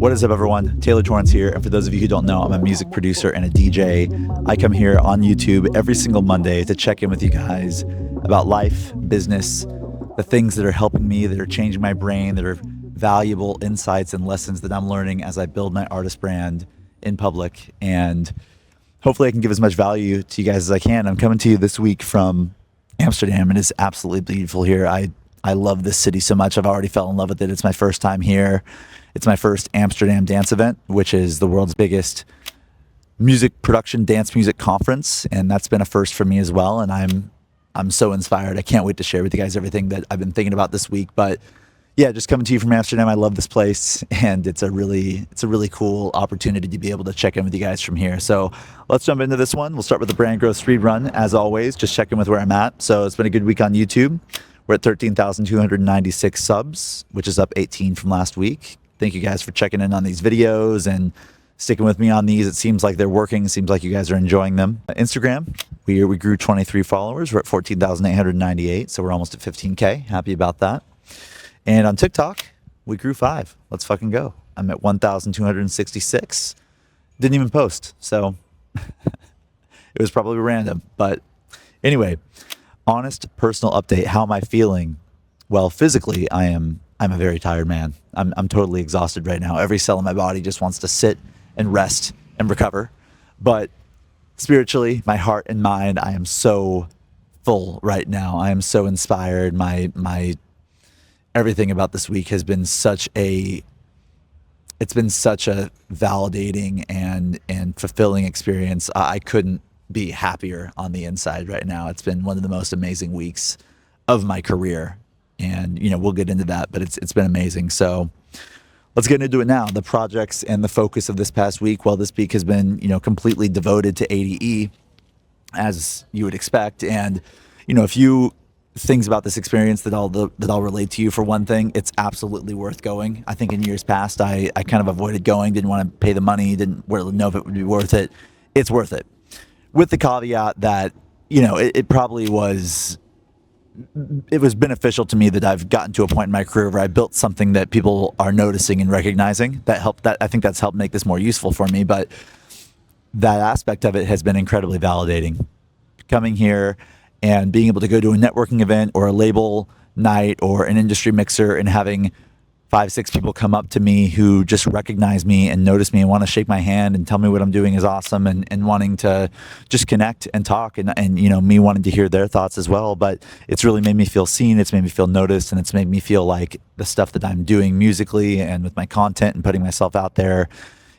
What is up, everyone? Taylor Torrance here, and for those of you who don't know, I'm a music producer and a DJ. I come here on YouTube every single Monday to check in with you guys about life, business, the things that are helping me, that are changing my brain, that are valuable insights and lessons that I'm learning as I build my artist brand in public. And hopefully I can give as much value to you guys as I can. I'm coming to you this week from Amsterdam, and it's absolutely beautiful here. I love this city so much. I've already fell in love with it. It's my first time here. It's my first Amsterdam Dance Event, which is the world's biggest music production, dance music conference, and that's been a first for me as well. And I'm so inspired. I can't wait to share with you guys everything that I've been thinking about this week. But yeah, just coming to you from Amsterdam. I love this place, and it's a really cool opportunity to be able to check in with you guys from here. So let's jump into this one. We'll start with the brand growth speed run, as always. Just check in with where I'm at. So it's been a good week on YouTube. We're at 13,296 subs, which is up 18 from last week. Thank you guys for checking in on these videos and sticking with me on these. It seems like they're working. It seems like you guys are enjoying them. Instagram, we grew 23 followers. We're at 14,898, so we're almost at 15K. Happy about that. And on TikTok, we grew 5. Let's fucking go. I'm at 1,266. Didn't even post, so it was probably random. But anyway, honest personal update. How am I feeling? Well, physically, I'm a very tired man. I'm totally exhausted right now. Every cell in my body just wants to sit and rest and recover. But spiritually, my heart and mind, I am so full right now. I am so inspired. My everything about this week has been such a validating and fulfilling experience. I couldn't be happier on the inside right now. It's been one of the most amazing weeks of my career. And, we'll get into that, but it's been amazing. So let's get into it now. The projects and the focus of this past week, well, this week has been, completely devoted to ADE, as you would expect. And, a few things about this experience that I'll relate to you. For one thing, it's absolutely worth going. I think in years past, I kind of avoided going, didn't want to pay the money, didn't really know if it would be worth it. It's worth it. With the caveat that, it probably was... It was beneficial to me that I've gotten to a point in my career where I built something that people are noticing and recognizing. I think that's helped make this more useful for me. But that aspect of it has been incredibly validating. Coming here and being able to go to a networking event or a label night or an industry mixer and having 5-6 people come up to me who just recognize me and notice me and want to shake my hand and tell me what I'm doing is awesome, and wanting to just connect and talk, and me wanting to hear their thoughts as well. But it's really made me feel seen. It's made me feel noticed, and it's made me feel like the stuff that I'm doing musically and with my content and putting myself out there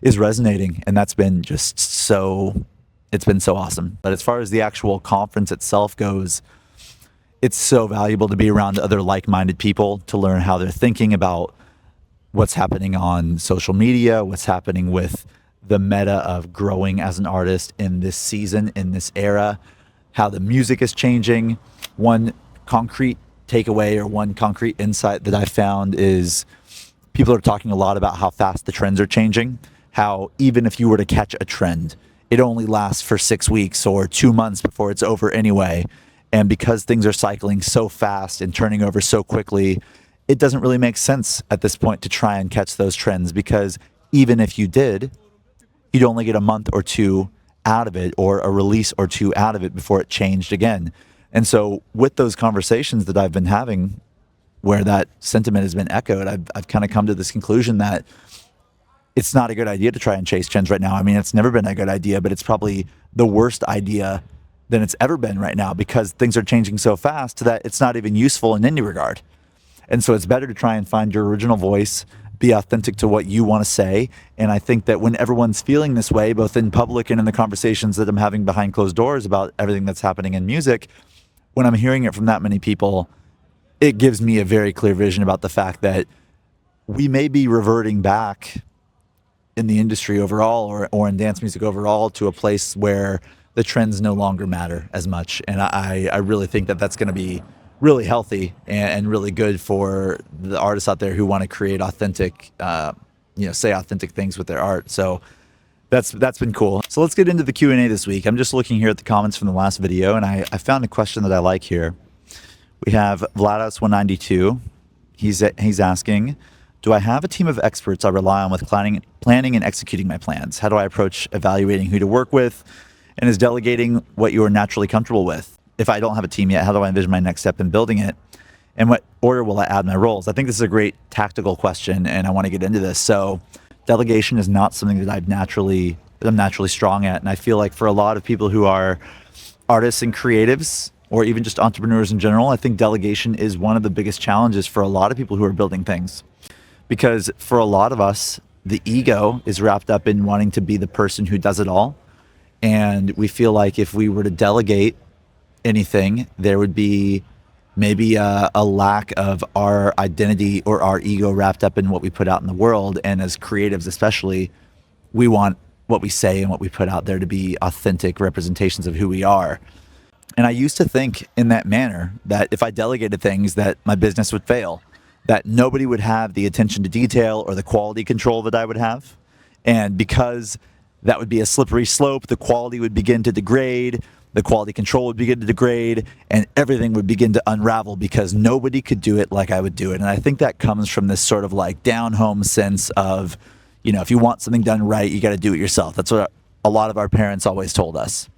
is resonating. And that's been it's been so awesome. But as far as the actual conference itself goes, it's so valuable to be around other like-minded people, to learn how they're thinking about what's happening on social media, what's happening with the meta of growing as an artist in this season, in this era, how the music is changing. One concrete takeaway or one concrete insight that I found is people are talking a lot about how fast the trends are changing, how even if you were to catch a trend, it only lasts for 6 weeks or 2 months before it's over anyway. And because things are cycling so fast and turning over so quickly, it doesn't really make sense at this point to try and catch those trends, because even if you did, you'd only get a month or two out of it, or a release or two out of it before it changed again. And so with those conversations that I've been having where that sentiment has been echoed, I've kind of come to this conclusion that it's not a good idea to try and chase trends right now. I mean, it's never been a good idea, but it's probably the worst idea than it's ever been right now, because things are changing so fast that it's not even useful in any regard. And so it's better to try and find your original voice, be authentic to what you want to say. And I think that when everyone's feeling this way, both in public and in the conversations that I'm having behind closed doors about everything that's happening in music, when I'm hearing it from that many people, it gives me a very clear vision about the fact that we may be reverting back in the industry overall, or in dance music overall, to a place where the trends no longer matter as much. And I really think that that's going to be really healthy and really good for the artists out there who want to create authentic, say authentic things with their art. So that's been cool. So let's get into the Q&A this week. I'm just looking here at the comments from the last video, and I found a question that I like here. We have Vlados192. He's asking, Do I have a team of experts I rely on with planning and executing my plans? How do I approach evaluating who to work with? And is delegating what you are naturally comfortable with? If I don't have a team yet, how do I envision my next step in building it? And what order will I add my roles? I think this is a great tactical question, and I want to get into this. So delegation is not something that I'm naturally strong at. And I feel like for a lot of people who are artists and creatives, or even just entrepreneurs in general, I think delegation is one of the biggest challenges for a lot of people who are building things. Because for a lot of us, the ego is wrapped up in wanting to be the person who does it all. And we feel like if we were to delegate anything, there would be maybe a lack of our identity or our ego wrapped up in what we put out in the world. And as creatives especially, we want what we say and what we put out there to be authentic representations of who we are. And I used to think in that manner that if I delegated things that my business would fail, that nobody would have the attention to detail or the quality control that I would have. And because that would be a slippery slope, the quality would begin to degrade, the quality control would begin to degrade, and everything would begin to unravel because nobody could do it like I would do it. And I think that comes from this sort of like down home sense of, if you want something done right, you got to do it yourself. That's what a lot of our parents always told us.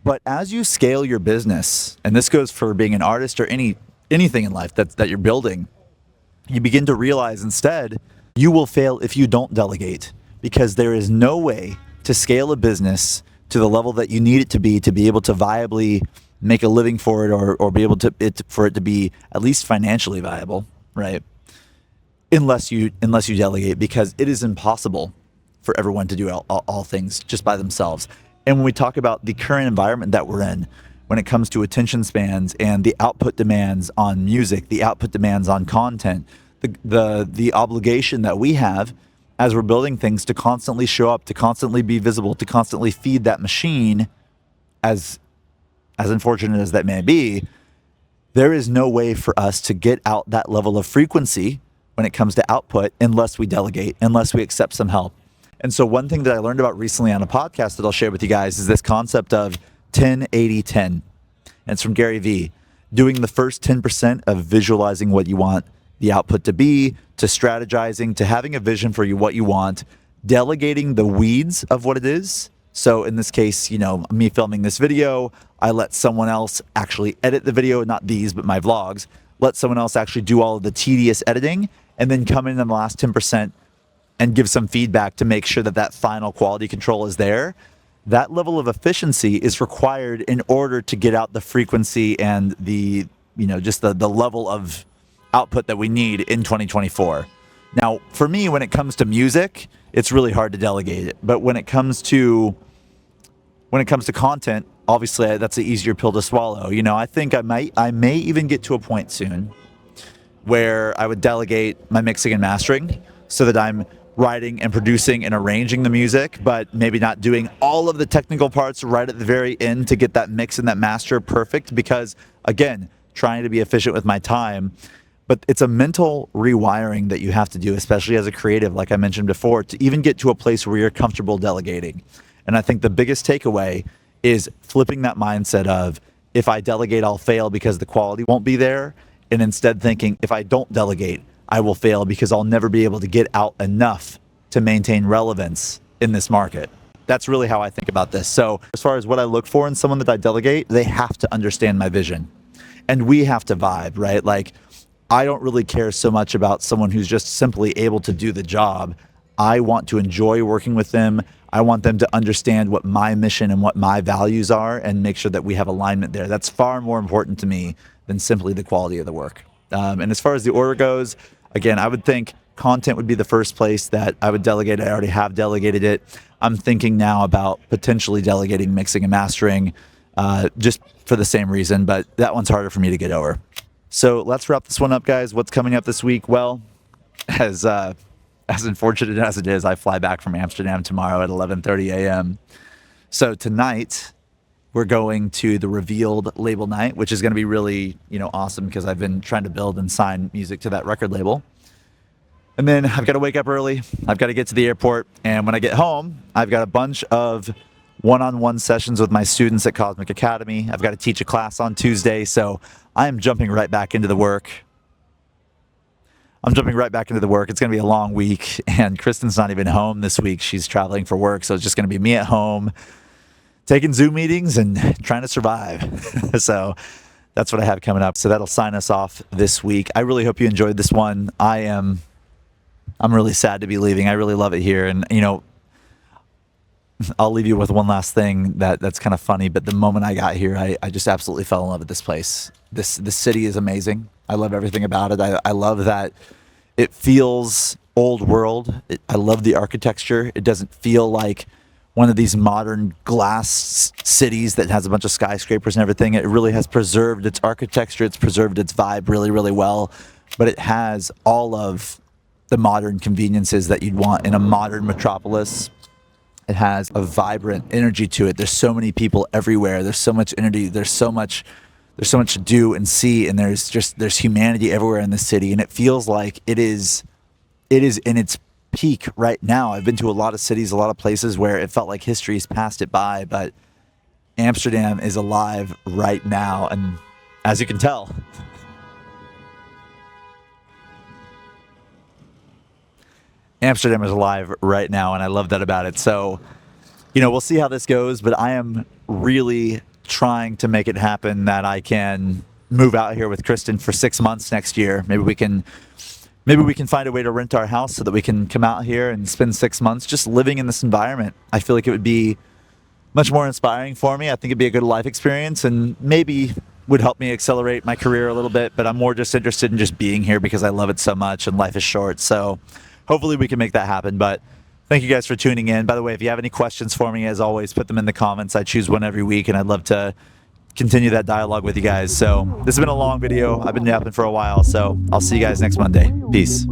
But as you scale your business, and this goes for being an artist or anything in life that you're building, you begin to realize instead you will fail if you don't delegate, because there is no way to scale a business to the level that you need it to be able to viably make a living for it, or be able to for it to be at least financially viable, right? Unless you delegate, because it is impossible for everyone to do all things just by themselves. And when we talk about the current environment that we're in, when it comes to attention spans and the output demands on music, the output demands on content, the obligation that we have as we're building things to constantly show up, to constantly be visible, to constantly feed that machine, as unfortunate as that may be, there is no way for us to get out that level of frequency when it comes to output unless we delegate, unless we accept some help. And so one thing that I learned about recently on a podcast that I'll share with you guys is this concept of 10-80-10. And it's from Gary Vee. Doing the first 10% of visualizing what you want the output to be, to strategizing, to having a vision for what you want, delegating the weeds of what it is. So in this case, me filming this video, I let someone else actually edit the video, not these, but my vlogs. Let someone else actually do all of the tedious editing, and then come in the last 10% and give some feedback to make sure that final quality control is there. That level of efficiency is required in order to get out the frequency and the level of output that we need in 2024. Now, for me, when it comes to music, it's really hard to delegate it. But when it comes to content, obviously that's an easier pill to swallow. I think I may even get to a point soon where I would delegate my mixing and mastering so that I'm writing and producing and arranging the music, but maybe not doing all of the technical parts right at the very end to get that mix and that master perfect, because again, trying to be efficient with my time. But it's a mental rewiring that you have to do, especially as a creative, like I mentioned before, to even get to a place where you're comfortable delegating. And I think the biggest takeaway is flipping that mindset of, if I delegate, I'll fail because the quality won't be there. And instead thinking, if I don't delegate, I will fail because I'll never be able to get out enough to maintain relevance in this market. That's really how I think about this. So as far as what I look for in someone that I delegate, they have to understand my vision. And we have to vibe, right? Like, I don't really care so much about someone who's just simply able to do the job. I want to enjoy working with them. I want them to understand what my mission and what my values are, and make sure that we have alignment there. That's far more important to me than simply the quality of the work. And as far as the order goes, again, I would think content would be the first place that I would delegate. I already have delegated it. I'm thinking now about potentially delegating mixing and mastering, just for the same reason, but that one's harder for me to get over. So let's wrap this one up, guys. What's coming up this week? Well, as unfortunate as it is, I fly back from Amsterdam tomorrow at 11:30 a.m. So tonight we're going to the Revealed label night, which is going to be really, awesome, because I've been trying to build and sign music to that record label. And then I've got to wake up early. I've got to get to the airport. And when I get home, I've got a bunch of one-on-one sessions with my students at Cosmic Academy. I've got to teach a class on Tuesday. So I am jumping right back into the work. I'm jumping right back into the work. It's going to be a long week, and Kristen's not even home this week. She's traveling for work, so it's just going to be me at home, taking Zoom meetings and trying to survive. So that's what I have coming up. So that'll sign us off this week. I really hope you enjoyed this one. I'm really sad to be leaving. I really love it here, and I'll leave you with one last thing that's kind of funny. But the moment I got here, I just absolutely fell in love with this place. This city is amazing. I love everything about it. I love that it feels old world. I love the architecture. It doesn't feel like one of these modern glass cities that has a bunch of skyscrapers and everything. It really has preserved its architecture. It's preserved its vibe really, really well. But it has all of the modern conveniences that you'd want in a modern metropolis. It has a vibrant energy to it. There's so many people everywhere. There's so much energy. There's so much to do and see, and there's humanity everywhere in the city, and it feels like it is in its peak right now. I've been to a lot of cities, a lot of places where it felt like history's passed it by, but Amsterdam is alive right now, and as you can tell, Amsterdam is alive right now, and I love that about it. So, we'll see how this goes, but I am really trying to make it happen that I can move out here with Kristen for 6 months next year. Maybe we can find a way to rent our house so that we can come out here and spend 6 months just living in this environment. I feel like it would be much more inspiring for me. I think it'd be a good life experience and maybe would help me accelerate my career a little bit, but I'm more just interested in just being here because I love it so much and life is short. So hopefully we can make that happen. But thank you guys for tuning in. By the way, if you have any questions for me, as always, put them in the comments. I choose one every week, and I'd love to continue that dialogue with you guys. So this has been a long video. I've been yapping for a while, so I'll see you guys next Monday. Peace.